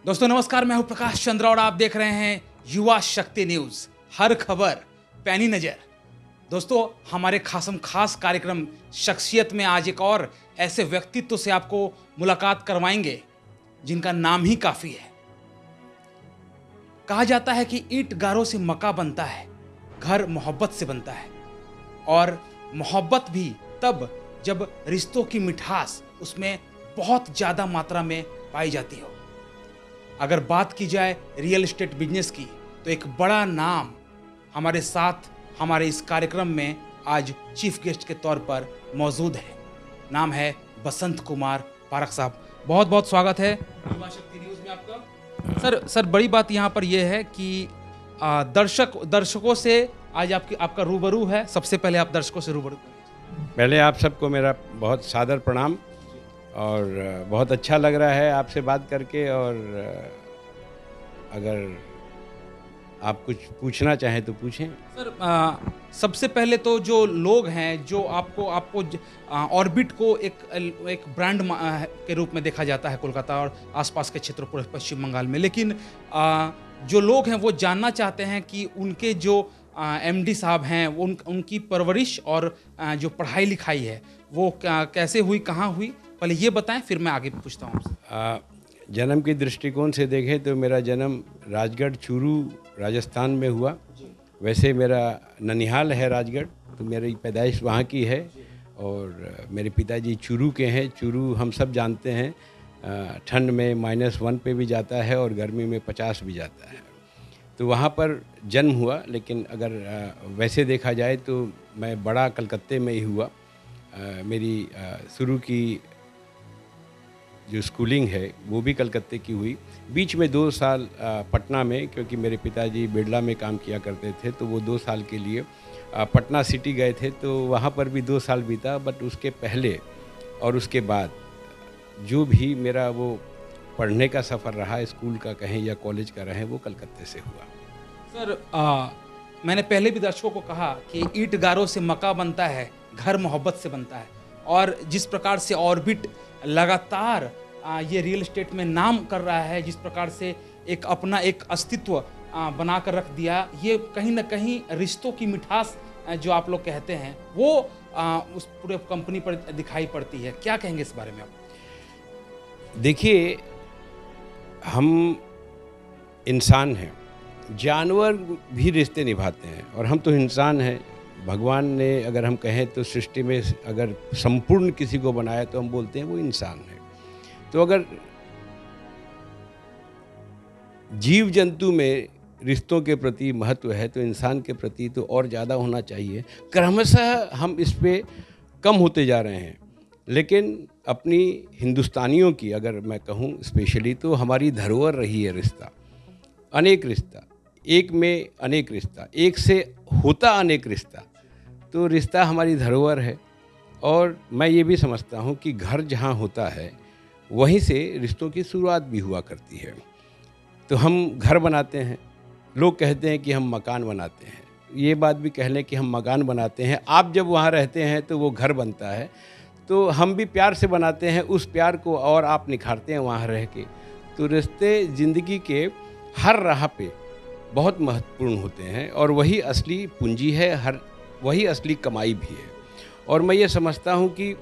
दोस्तों नमस्कार, मैं हूं प्रकाश चंद्र और आप देख रहे हैं युवा शक्ति न्यूज। हर खबर पैनी नजर। दोस्तों हमारे खास कार्यक्रम शख्सियत में आज एक और ऐसे व्यक्तित्व से आपको मुलाकात करवाएंगे जिनका नाम ही काफी है। कहा जाता है कि ईंट गारों से मका बनता है, घर मोहब्बत से बनता है, और मोहब्बत भी तब जब रिश्तों की मिठास उसमें बहुत ज्यादा मात्रा में पाई जाती हो। अगर बात की जाए रियल एस्टेट बिजनेस की तो एक बड़ा नाम हमारे साथ हमारे इस कार्यक्रम में आज चीफ गेस्ट के तौर पर मौजूद है। नाम है बसंत कुमार पारख साहब। बहुत बहुत स्वागत है युवा शक्ति न्यूज़ में आपका। सर बड़ी बात यहाँ पर यह है कि दर्शकों से आज आपका रूबरू है। सबसे पहले आप दर्शकों से रूबरू करें। पहले आप सबको मेरा बहुत सादर प्रणाम और बहुत अच्छा लग रहा है आपसे बात करके। और अगर आप कुछ पूछना चाहें तो पूछें। सर सबसे पहले तो जो लोग हैं जो आपको ऑर्बिट को एक ब्रांड के रूप में देखा जाता है कोलकाता और आसपास के क्षेत्रों पश्चिम बंगाल में, लेकिन जो लोग हैं वो जानना चाहते हैं कि उनके जो एमडी साहब हैं उनकी परवरिश और जो पढ़ाई लिखाई है वो कैसे हुई, कहाँ हुई, पहले ये बताएं, फिर मैं आगे पूछता हूँ आपसे। जन्म के दृष्टिकोण से देखें तो मेरा जन्म राजगढ़ चूरू राजस्थान में हुआ। वैसे मेरा ननिहाल है राजगढ़, तो मेरी पैदाइश वहाँ की है। और मेरे पिताजी चूरू के हैं। चूरू हम सब जानते हैं ठंड में -1 पे भी जाता है और गर्मी में 50 भी जाता है। तो वहाँ पर जन्म हुआ। लेकिन अगर वैसे देखा जाए तो मैं बड़ा कलकत्ते में ही हुआ। मेरी शुरू की जो स्कूलिंग है वो भी कलकत्ते की हुई। बीच में 2 साल पटना में, क्योंकि मेरे पिताजी बिरला में काम किया करते थे, तो वो 2 साल के लिए पटना सिटी गए थे, तो वहाँ पर भी 2 साल बीता। बट उसके पहले और उसके बाद जो भी मेरा वो पढ़ने का सफ़र रहा, स्कूल का कहें या कॉलेज का रहे, वो कलकत्ते से हुआ। सर मैंने पहले भी दर्शकों को कहा कि ईंट गारों से मका बनता है, घर मोहब्बत से बनता है, और जिस प्रकार से ऑर्बिट लगातार ये रियल एस्टेट में नाम कर रहा है, जिस प्रकार से अपना एक अस्तित्व बना कर रख दिया, ये कहीं ना कहीं रिश्तों की मिठास जो आप लोग कहते हैं वो उस पूरे कंपनी पर दिखाई पड़ती है। क्या कहेंगे इस बारे में आप? देखिए, हम इंसान हैं, जानवर भी रिश्ते निभाते हैं और हम तो इंसान हैं। भगवान ने अगर हम कहें तो सृष्टि में अगर संपूर्ण किसी को बनाया तो हम बोलते हैं वो इंसान है। तो अगर जीव जंतु में रिश्तों के प्रति महत्व है तो इंसान के प्रति तो और ज़्यादा होना चाहिए। क्रमशः हम इस पे कम होते जा रहे हैं। लेकिन अपनी हिंदुस्तानियों की अगर मैं कहूँ स्पेशली, तो हमारी धरोहर रही है रिश्ता, अनेक रिश्ता, एक में अनेक रिश्ता, एक से होता अनेक रिश्ता। तो रिश्ता हमारी धरोहर है। और मैं ये भी समझता हूँ कि घर जहाँ होता है वहीं से रिश्तों की शुरुआत भी हुआ करती है। तो हम घर बनाते हैं, लोग कहते हैं कि हम मकान बनाते हैं। ये बात भी कह लें कि हम मकान बनाते हैं। आप जब वहाँ रहते हैं तो वो घर बनता है। तो हम भी प्यार से बनाते हैं, उस प्यार को और आप निखारते हैं वहाँ रह के। तो रिश्ते ज़िंदगी के हर राह पे बहुत महत्वपूर्ण होते हैं और वही असली पूंजी है, वही असली कमाई भी है। और मैं ये समझता हूँ कि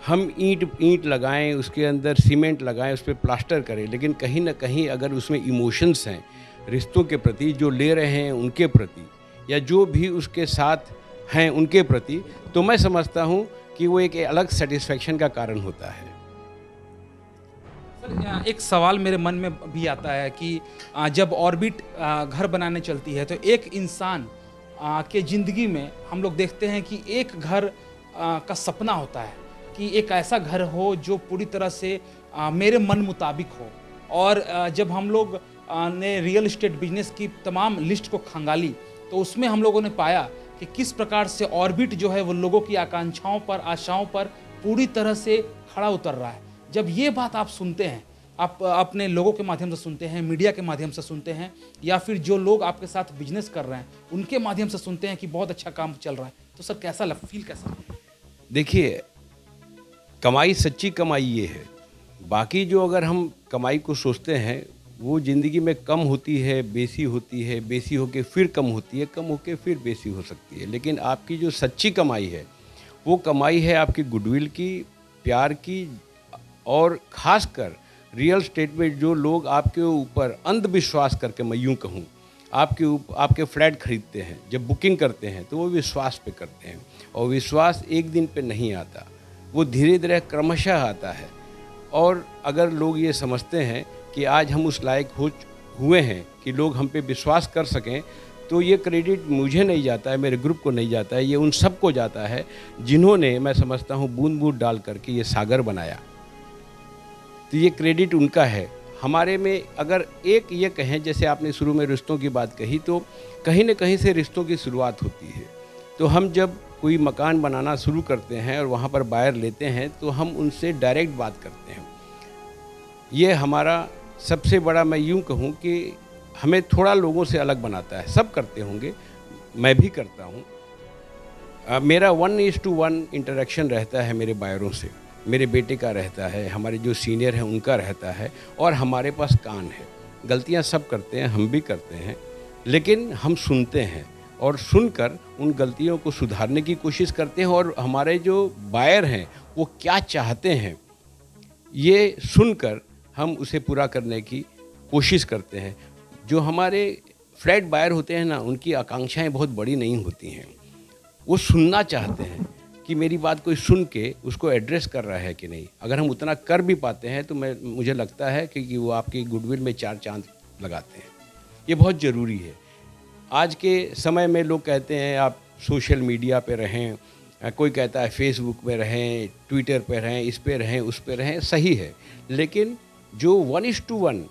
हम ईंट लगाएं, उसके अंदर सीमेंट लगाएं, उस पर प्लास्टर करें, लेकिन कहीं ना कहीं अगर उसमें इमोशंस हैं रिश्तों के प्रति, जो ले रहे हैं उनके प्रति या जो भी उसके साथ हैं उनके प्रति, तो मैं समझता हूँ कि वो एक अलग सेटिस्फैक्शन का कारण होता है। सर एक सवाल मेरे मन में भी आता है कि जब ऑर्बिट घर बनाने चलती है तो एक इंसान के ज़िंदगी में हम लोग देखते हैं कि एक घर का सपना होता है कि एक ऐसा घर हो जो पूरी तरह से मेरे मन मुताबिक हो। और जब हम लोग ने रियल एस्टेट बिजनेस की तमाम लिस्ट को खंगाली तो उसमें हम लोगों ने पाया कि किस प्रकार से ऑर्बिट जो है वो लोगों की आकांक्षाओं पर, आशाओं पर पूरी तरह से खड़ा उतर रहा है। जब ये बात आप सुनते हैं, आप अपने लोगों के माध्यम से सुनते हैं, मीडिया के माध्यम से सुनते हैं, या फिर जो लोग आपके साथ बिजनेस कर रहे हैं उनके माध्यम से सुनते हैं कि बहुत अच्छा काम चल रहा है, तो सर कैसा फील कैसा? देखिए, कमाई, सच्ची कमाई ये है। बाकी जो अगर हम कमाई को सोचते हैं वो ज़िंदगी में कम होती है, बेसी होती है, बेसी होके फिर कम होती है, कम होके फिर बेसी हो सकती है। लेकिन आपकी जो सच्ची कमाई है, वो कमाई है आपकी गुडविल की, प्यार की, और ख़ासकर रियल एस्टेट में जो लोग आपके ऊपर अंधविश्वास करके, मैं यूँ कहूँ, आपके फ्लैट खरीदते हैं, जब बुकिंग करते हैं तो वो विश्वास पे करते हैं, और विश्वास एक दिन पे नहीं आता, वो धीरे धीरे क्रमशः आता है। और अगर लोग ये समझते हैं कि आज हम उस लायक हुए हैं कि लोग हम पे विश्वास कर सकें, तो ये क्रेडिट मुझे नहीं जाता है, मेरे ग्रुप को नहीं जाता है, ये उन सबको जाता है जिन्होंने, मैं समझता हूँ, बूंद बूंद डाल करके ये सागर बनाया। तो ये क्रेडिट उनका है। हमारे में अगर एक ये कहें, जैसे आपने शुरू में रिश्तों की बात कही, तो कहीं न कहीं से रिश्तों की शुरुआत होती है। तो हम जब कोई मकान बनाना शुरू करते हैं और वहाँ पर बायर लेते हैं, तो हम उनसे डायरेक्ट बात करते हैं। ये हमारा सबसे बड़ा, मैं यूँ कहूँ कि हमें थोड़ा लोगों से अलग बनाता है। सब करते होंगे, मैं भी करता हूँ। मेरा 1:1 इंटरेक्शन रहता है मेरे बायरों से। मेरे बेटे का रहता है, हमारे जो सीनियर हैं उनका रहता है, और हमारे पास कान है। गलतियाँ सब करते हैं, हम भी करते हैं, लेकिन हम सुनते हैं और सुनकर उन गलतियों को सुधारने की कोशिश करते हैं। और हमारे जो बायर हैं वो क्या चाहते हैं, ये सुनकर हम उसे पूरा करने की कोशिश करते हैं। जो हमारे फ्लैट बायर होते हैं ना, उनकी आकांक्षाएं बहुत बड़ी नहीं होती हैं। वो सुनना चाहते हैं कि मेरी बात कोई सुन के उसको एड्रेस कर रहा है कि नहीं। अगर हम उतना कर भी पाते हैं तो मुझे लगता है कि वो आपकी गुडविल में 4 चांद लगाते हैं। ये बहुत ज़रूरी है। आज के समय में लोग कहते हैं आप सोशल मीडिया पे रहें, कोई कहता है फेसबुक में रहें, ट्विटर पे रहें, इस पे रहें, उस पे रहें, सही है। लेकिन जो 1:1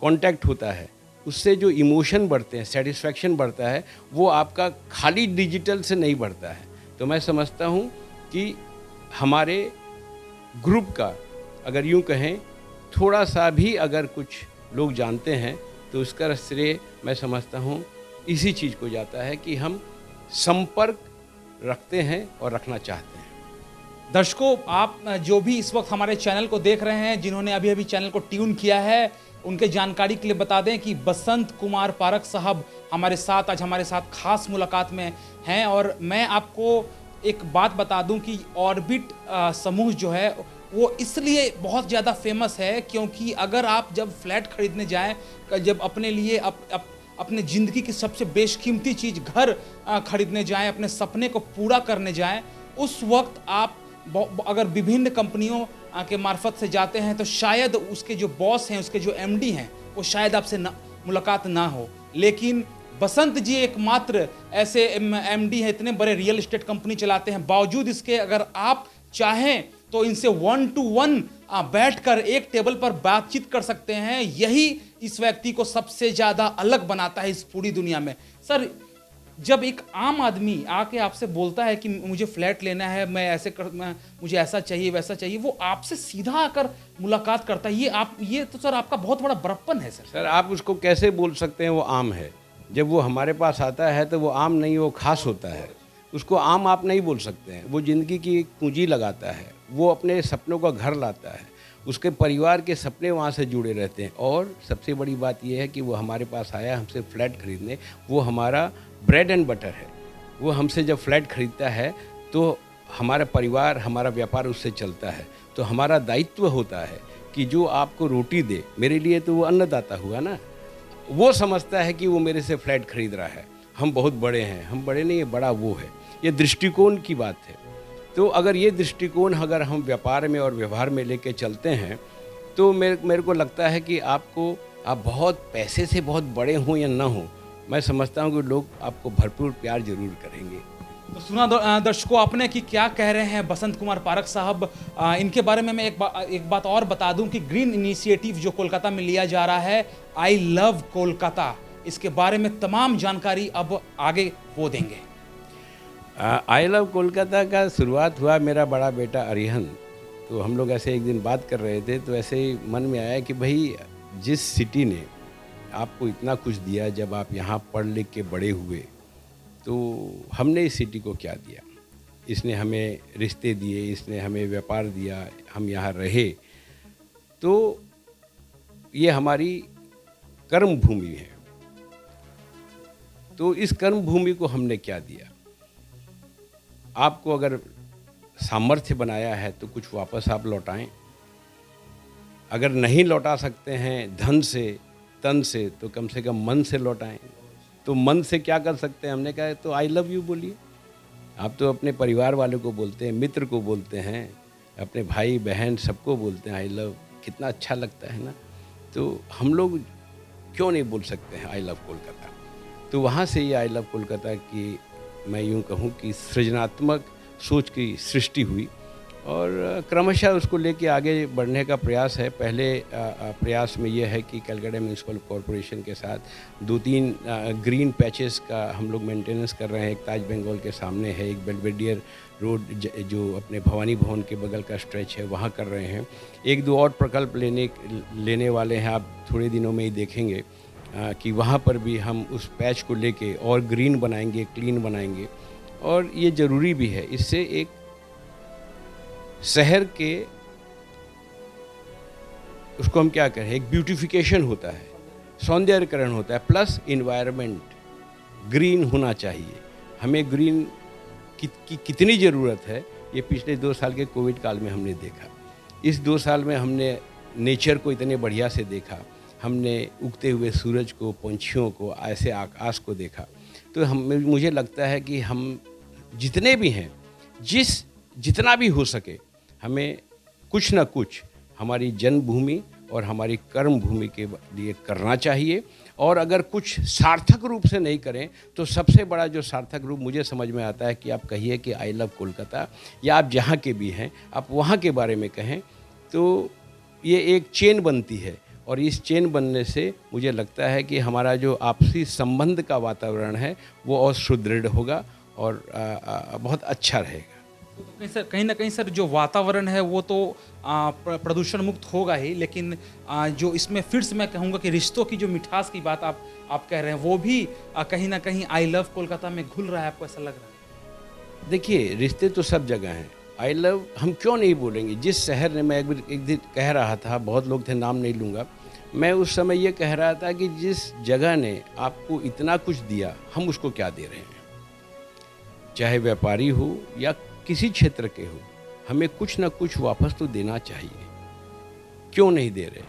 कांटेक्ट होता है, उससे जो इमोशन बढ़ते हैं, सेटिस्फैक्शन बढ़ता है, वो आपका खाली डिजिटल से नहीं बढ़ता है। तो मैं समझता हूँ कि हमारे ग्रुप का, अगर यूँ कहें, थोड़ा सा भी अगर कुछ लोग जानते हैं तो उसका श्रेय मैं समझता हूँ इसी चीज़ को जाता है कि हम संपर्क रखते हैं और रखना चाहते हैं। दर्शकों, आप जो भी इस वक्त हमारे चैनल को देख रहे हैं, जिन्होंने अभी अभी चैनल को ट्यून किया है, उनके जानकारी के लिए बता दें कि बसंत कुमार पारख साहब हमारे साथ आज हमारे साथ खास मुलाकात में हैं। और मैं आपको एक बात बता दूं कि ऑर्बिट समूह जो है वो इसलिए बहुत ज़्यादा फेमस है क्योंकि अगर आप जब फ्लैट खरीदने जाएं, जब अपने लिए अपने ज़िंदगी की सबसे बेशकीमती चीज़ घर खरीदने जाएं, अपने सपने को पूरा करने जाएं, उस वक्त आप अगर विभिन्न कंपनियों के मार्फत से जाते हैं तो शायद उसके जो बॉस हैं, उसके जो एमडी हैं, वो शायद आपसे मुलाकात ना हो। लेकिन बसंत जी एकमात्र ऐसे एमडी हैं, इतने बड़े रियल एस्टेट कंपनी चलाते हैं, बावजूद इसके अगर आप चाहें तो इनसे 1-to-1 बैठकर एक टेबल पर बातचीत कर सकते हैं। यही इस व्यक्ति को सबसे ज़्यादा अलग बनाता है इस पूरी दुनिया में। सर, जब एक आम आदमी आके आपसे बोलता है कि मुझे फ्लैट लेना है, मुझे ऐसा चाहिए, वैसा चाहिए, वो आपसे सीधा आकर मुलाकात करता है, ये तो सर आपका बहुत बड़ा बड़प्पन है। सर आप उसको कैसे बोल सकते हैं वो आम है? जब वो हमारे पास आता है तो वो आम नहीं, वो खास होता है। उसको आम आप नहीं बोल सकते हैं। वो ज़िंदगी की एक पूंजी लगाता है, वो अपने सपनों का घर लाता है, उसके परिवार के सपने वहाँ से जुड़े रहते हैं। और सबसे बड़ी बात यह है कि वो हमारे पास आया हमसे फ्लैट खरीदने, वो हमारा ब्रेड एंड बटर है। वो हमसे जब फ्लैट खरीदता है तो हमारा परिवार, हमारा व्यापार उससे चलता है। तो हमारा दायित्व होता है कि जो आपको रोटी दे, मेरे लिए तो वो अन्नदाता हुआ ना, वो समझता है कि वो मेरे से फ्लैट खरीद रहा है। हम बहुत बड़े हैं, हम बड़े नहीं, बड़ा वो है। ये दृष्टिकोण की बात है। तो अगर ये दृष्टिकोण अगर हम व्यापार में और व्यवहार में लेके चलते हैं तो मेरे को लगता है कि आप बहुत पैसे से बहुत बड़े हों या ना हों, मैं समझता हूँ कि लोग आपको भरपूर प्यार जरूर करेंगे। तो सुना दर्शकों आपने कि क्या कह रहे हैं बसंत कुमार पारख साहब। इनके बारे में मैं एक बात और बता दूं कि ग्रीन इनिशिएटिव जो कोलकाता में लिया जा रहा है, आई लव कोलकाता, इसके बारे में तमाम जानकारी अब आगे वो देंगे। आई लव कोलकाता का शुरुआत हुआ मेरा बड़ा बेटा अरिहन। तो हम लोग ऐसे एक दिन बात कर रहे थे तो ऐसे ही मन में आया कि भाई जिस सिटी ने आपको इतना कुछ दिया, जब आप यहाँ पढ़ लिख के बड़े हुए, तो हमने इस सिटी को क्या दिया? इसने हमें रिश्ते दिए, इसने हमें व्यापार दिया, हम यहाँ रहे। तो ये हमारी कर्म भूमि है। तो इस कर्म भूमि को हमने क्या दिया? आपको अगर सामर्थ्य बनाया है तो कुछ वापस आप लौटाएं। अगर नहीं लौटा सकते हैं धन से, तन से, तो कम से कम मन से लौटाएं। तो मन से क्या कर सकते हैं? हमने कहा तो आई लव यू बोलिए। आप तो अपने परिवार वालों को बोलते हैं, मित्र को बोलते हैं, अपने भाई बहन सबको बोलते हैं आई लव। कितना अच्छा लगता है ना। तो हम लोग क्यों नहीं बोल सकते हैं आई लव कोलकाता? तो वहाँ से ये आई लव कोलकाता की, मैं यूँ कहूँ कि सृजनात्मक सोच की सृष्टि हुई और क्रमशः उसको लेके आगे बढ़ने का प्रयास है। पहले प्रयास में ये है कि कलकत्ता म्यूनिसिपल कॉरपोरेशन के साथ 2-3 ग्रीन पैचेस का हम लोग मेंटेनेंस कर रहे हैं। एक ताज बंगाल के सामने है, एक बेल्वेडियर रोड जो अपने भवानी भवन के बगल का स्ट्रेच है वहाँ कर रहे हैं। 1-2 और प्रकल्प लेने वाले हैं, आप थोड़े दिनों में ही देखेंगे कि वहाँ पर भी हम उस पैच को लेके और ग्रीन बनाएंगे, क्लीन बनाएंगे। और ये ज़रूरी भी है। इससे एक शहर के, उसको हम क्या कहें, एक ब्यूटिफिकेशन होता है, सौंदर्यकरण होता है, प्लस इन्वायरमेंट ग्रीन होना चाहिए। हमें ग्रीन की कितनी ज़रूरत है ये पिछले 2 साल के कोविड काल में हमने देखा। इस 2 साल में हमने नेचर को इतने बढ़िया से देखा, हमने उगते हुए सूरज को, पंछियों को, ऐसे आकाश को देखा। तो मुझे लगता है कि हम जितने भी हैं, जितना भी हो सके, हमें कुछ ना कुछ हमारी जन्मभूमि और हमारी कर्म भूमि के लिए करना चाहिए। और अगर कुछ सार्थक रूप से नहीं करें तो सबसे बड़ा जो सार्थक रूप मुझे समझ में आता है कि आप कहिए कि आई लव कोलकाता, या आप जहाँ के भी हैं आप वहाँ के बारे में कहें, तो ये एक चेन बनती है। और इस चेन बनने से मुझे लगता है कि हमारा जो आपसी संबंध का वातावरण है वो और सुदृढ़ होगा और बहुत अच्छा रहेगा। तो कहीं ना कहीं सर जो वातावरण है वो तो प्रदूषण मुक्त होगा ही, लेकिन जो इसमें फिर से मैं कहूँगा कि रिश्तों की जो मिठास की बात आप कह रहे हैं वो भी कहीं ना कहीं आई लव कोलकाता में घुल रहा है, आपको ऐसा लग रहा है? देखिए, रिश्ते तो सब जगह हैं। आई लव हम क्यों नहीं बोलेंगे? जिस शहर ने, मैं एक दिन कह रहा था, बहुत लोग थे, नाम नहीं लूँगा, मैं उस समय ये कह रहा था कि जिस जगह ने आपको इतना कुछ दिया, हम उसको क्या दे रहे हैं? चाहे व्यापारी हो या किसी क्षेत्र के हो, हमें कुछ ना कुछ वापस तो देना चाहिए। क्यों नहीं दे रहे?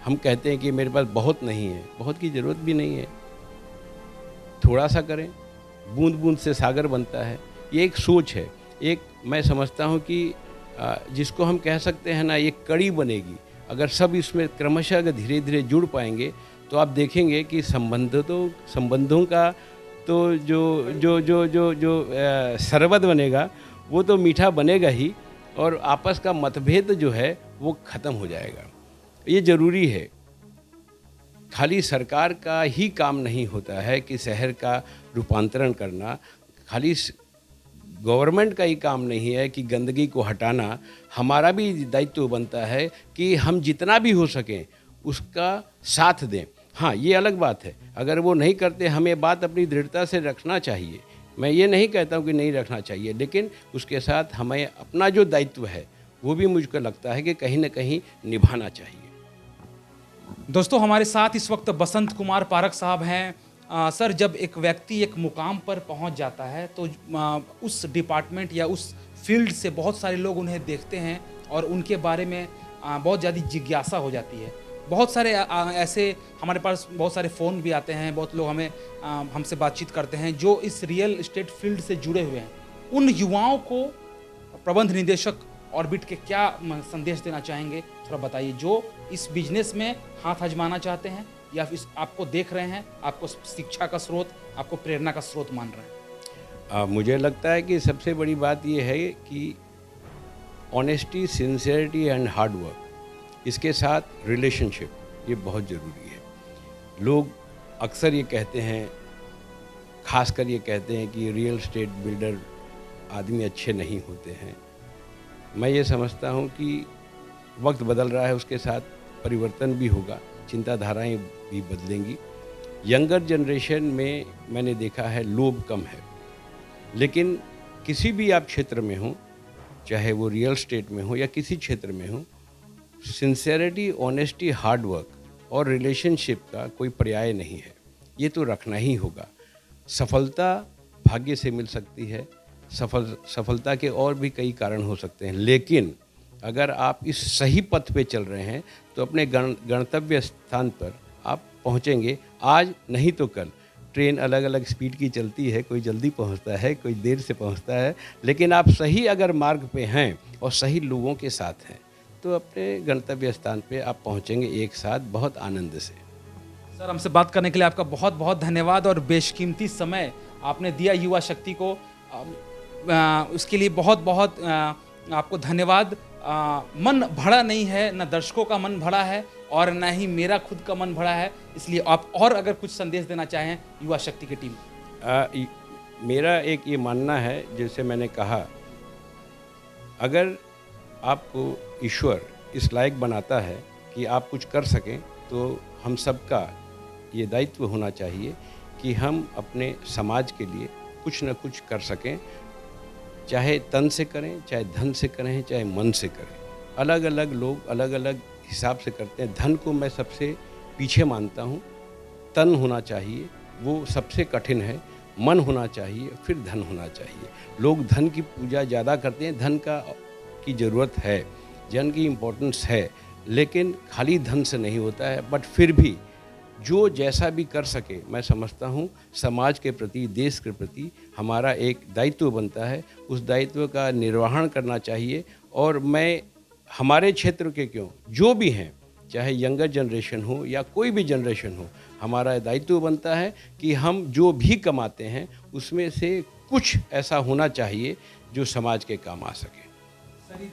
हम कहते हैं कि मेरे पास बहुत नहीं है, बहुत की ज़रूरत भी नहीं है। थोड़ा सा करें, बूंद बूंद से सागर बनता है। ये एक सोच है। एक मैं समझता हूँ कि जिसको हम कह सकते हैं ना, ये कड़ी बनेगी। अगर सब इसमें क्रमशः अगर धीरे धीरे जुड़ पाएंगे तो आप देखेंगे कि संबंधों का तो जो शरबत बनेगा वो तो मीठा बनेगा ही, और आपस का मतभेद जो है वो ख़त्म हो जाएगा। ये ज़रूरी है। खाली सरकार का ही काम नहीं होता है कि शहर का रूपांतरण करना, खाली गवर्नमेंट का ही काम नहीं है कि गंदगी को हटाना। हमारा भी दायित्व बनता है कि हम जितना भी हो सकें उसका साथ दें। हाँ, ये अलग बात है, अगर वो नहीं करते, हमें बात अपनी दृढ़ता से रखना चाहिए। मैं ये नहीं कहता हूँ कि नहीं रखना चाहिए, लेकिन उसके साथ हमें अपना जो दायित्व है वो भी मुझको लगता है कि कहीं ना कहीं निभाना चाहिए। दोस्तों, हमारे साथ इस वक्त बसंत कुमार पारक साहब हैं। सर, जब एक व्यक्ति एक मुकाम पर पहुंच जाता है तो उस डिपार्टमेंट या उस फील्ड से बहुत सारे लोग उन्हें देखते हैं और उनके बारे में बहुत ज़्यादा जिज्ञासा हो जाती है। बहुत सारे ऐसे हमारे पास बहुत सारे फ़ोन भी आते हैं, बहुत लोग हमसे बातचीत करते हैं जो इस रियल एस्टेट फील्ड से जुड़े हुए हैं। उन युवाओं को प्रबंध निदेशक ऑर्बिट के क्या संदेश देना चाहेंगे, थोड़ा बताइए, जो इस बिजनेस में हाथ आजमाना चाहते हैं या फिर आपको देख रहे हैं, आपको शिक्षा का स्रोत, आपको प्रेरणा का स्रोत मान रहे हैं? मुझे लगता है कि सबसे बड़ी बात ये है कि honesty, sincerity and hard work, इसके साथ रिलेशनशिप, ये बहुत ज़रूरी है। लोग अक्सर ये कहते हैं, खासकर ये कहते हैं कि रियल एस्टेट बिल्डर आदमी अच्छे नहीं होते हैं। मैं ये समझता हूँ कि वक्त बदल रहा है, उसके साथ परिवर्तन भी होगा, चिंताधाराएं भी बदलेंगी। यंगर जनरेशन में मैंने देखा है लोभ कम है, लेकिन किसी भी आप क्षेत्र में हो, चाहे वो रियल एस्टेट में हो या किसी क्षेत्र में हो, सिंसियरिटी, ऑनेस्टी, हार्ड वर्क और रिलेशनशिप का कोई पर्याय नहीं है, ये तो रखना ही होगा। सफलता भाग्य से मिल सकती है, सफलता के और भी कई कारण हो सकते हैं, लेकिन अगर आप इस सही पथ पे चल रहे हैं तो अपने गंतव्य स्थान पर आप पहुंचेंगे। आज नहीं तो कल। ट्रेन अलग अलग स्पीड की चलती है, कोई जल्दी पहुंचता है, कोई देर से पहुंचता है, लेकिन आप सही अगर मार्ग पे हैं और सही लोगों के साथ हैं तो अपने गंतव्य स्थान पे आप पहुंचेंगे एक साथ, बहुत आनंद से। सर, हमसे बात करने के लिए आपका बहुत बहुत धन्यवाद और बेशकीमती समय आपने दिया युवा शक्ति को, उसके लिए बहुत बहुत आपको धन्यवाद। मन भरा नहीं है, न दर्शकों का मन भरा है और न ही मेरा खुद का मन भरा है, इसलिए आप और अगर कुछ संदेश देना चाहें युवा शक्ति की टीम। मेरा एक ये मानना है, जैसे मैंने कहा, अगर आपको ईश्वर इस लायक बनाता है कि आप कुछ कर सकें तो हम सबका ये दायित्व होना चाहिए कि हम अपने समाज के लिए कुछ न कुछ कर सकें, चाहे तन से करें, चाहे धन से करें, चाहे मन से करें। अलग अलग लोग अलग अलग हिसाब से करते हैं। धन को मैं सबसे पीछे मानता हूँ। तन होना चाहिए, वो सबसे कठिन है। मन होना चाहिए, फिर धन होना चाहिए। लोग धन की पूजा ज़्यादा करते हैं, धन की ज़रूरत है, धन की इम्पोर्टेंस है, लेकिन खाली धन से नहीं होता है। बट फिर भी जो जैसा भी कर सके, मैं समझता हूँ समाज के प्रति, देश के प्रति हमारा एक दायित्व बनता है, उस दायित्व का निर्वहन करना चाहिए। और मैं हमारे क्षेत्र के क्यों, जो भी हैं, चाहे यंगर जनरेशन हो या कोई भी जनरेशन हो, हमारा दायित्व बनता है कि हम जो भी कमाते हैं उसमें से कुछ ऐसा होना चाहिए जो समाज के काम आ सके। सर,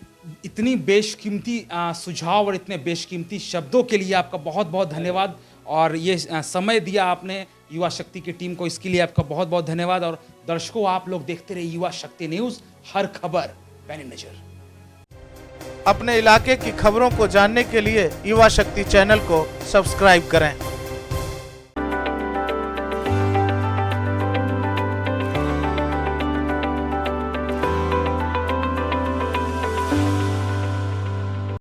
इतनी बेशकीमती सुझाव और इतने बेशकीमती शब्दों के लिए आपका बहुत बहुत धन्यवाद, और ये समय दिया आपने युवा शक्ति की टीम को, इसके लिए आपका बहुत बहुत धन्यवाद। और दर्शकों, आप लोग देखते रहिए युवा शक्ति न्यूज़, हर खबर पैनी नजर। अपने इलाके की खबरों को जानने के लिए युवा शक्ति चैनल को सब्सक्राइब करें।